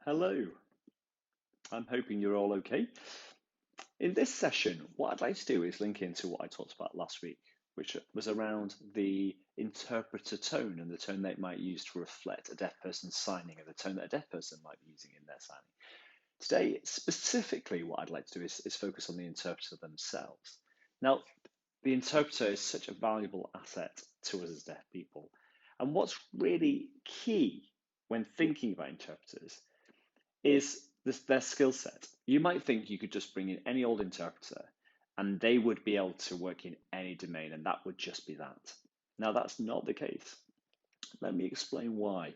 Hello, I'm hoping you're all okay. In this session, what I'd like to do is link into what I talked about last week, which was around the interpreter tone and the tone they might use to reflect a deaf person's signing and the tone that a deaf person might be using in their signing. Today, specifically, what I'd like to do is focus on the interpreter themselves. Now, the interpreter is such a valuable asset to us as deaf people. And what's really key when thinking about interpreters is their skill set. You might think you could just bring in any old interpreter and they would be able to work in any domain, and that would just be that. Now, that's not the case. Let me explain why.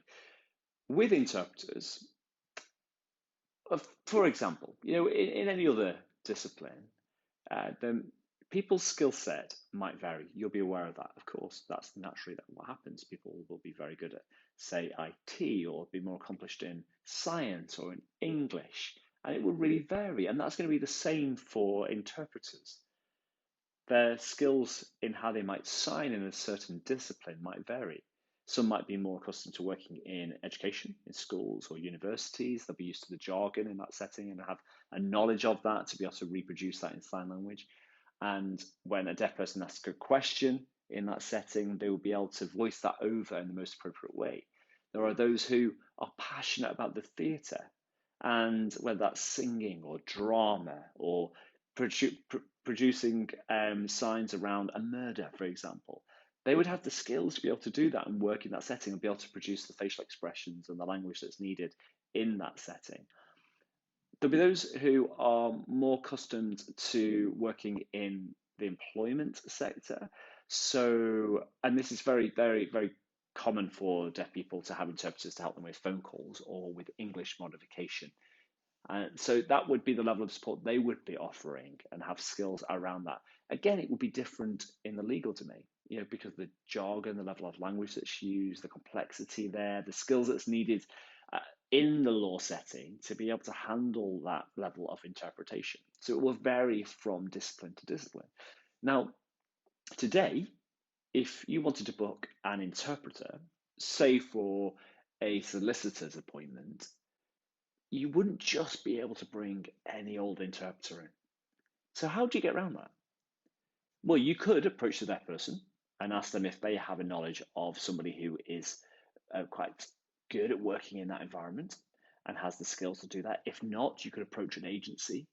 With interpreters, for example, in any other discipline, then people's skill set might vary. You'll be aware of that, of course. That's naturally what happens. People will be very good at, say, IT or be more accomplished in science or in English, and it will really vary. And that's going to be the same for interpreters. Their skills in how they might sign in a certain discipline might vary. Some might be more accustomed to working in education, in schools or universities. They'll be used to the jargon in that setting and have a knowledge of that to be able to reproduce that in sign language. And when a deaf person asks a question in that setting, they will be able to voice that over in the most appropriate way. There are those who are passionate about the theatre, and whether that's singing or drama or producing signs around a murder, for example, they would have the skills to be able to do that and work in that setting and be able to produce the facial expressions and the language that's needed in that setting. There'll be those who are more accustomed to working in the employment sector. So, and this is very, very, very common for deaf people to have interpreters to help them with phone calls or with English modification. So that would be the level of support they would be offering and have skills around that. Again, it would be different in the legal domain, because the jargon, the level of language that's used, the complexity there, the skills that's needed in the law setting to be able to handle that level of interpretation. So it will vary from discipline to discipline. Now, today, if you wanted to book an interpreter, say for a solicitor's appointment, you wouldn't just be able to bring any old interpreter in. So how do you get around that? Well, you could approach the deaf person and ask them if they have a knowledge of somebody who is quite good at working in that environment and has the skills to do that. If not, you could approach an agency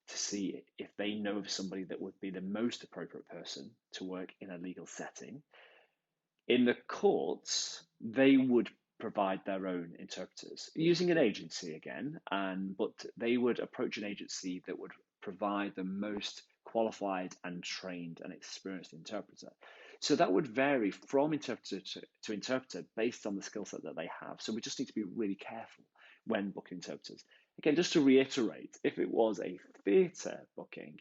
to see if they know of somebody that would be the most appropriate person to work in a legal setting. In the courts, they would provide their own interpreters using an agency again, but they would approach an agency that would provide the most qualified and trained and experienced interpreter. So that would vary from interpreter to interpreter based on the skill set that they have. So we just need to be really careful when booking interpreters. Again, just to reiterate, if it was a theatre booking,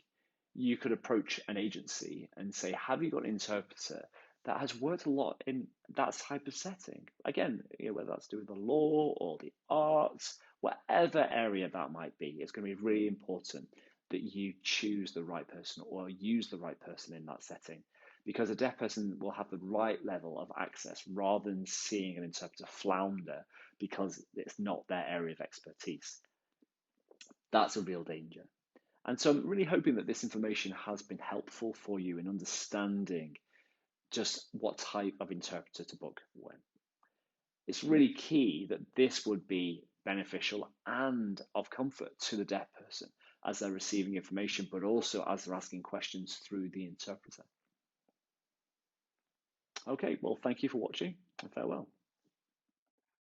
you could approach an agency and say, have you got an interpreter that has worked a lot in that type of setting? Again, whether that's to do with the law or the arts, whatever area that might be, it's going to be really important that you choose the right person or use the right person in that setting, because a deaf person will have the right level of access rather than seeing an interpreter flounder because it's not their area of expertise. That's a real danger. And so I'm really hoping that this information has been helpful for you in understanding just what type of interpreter to book when. It's really key that this would be beneficial and of comfort to the deaf person as they're receiving information, but also as they're asking questions through the interpreter. Okay, well, thank you for watching and farewell.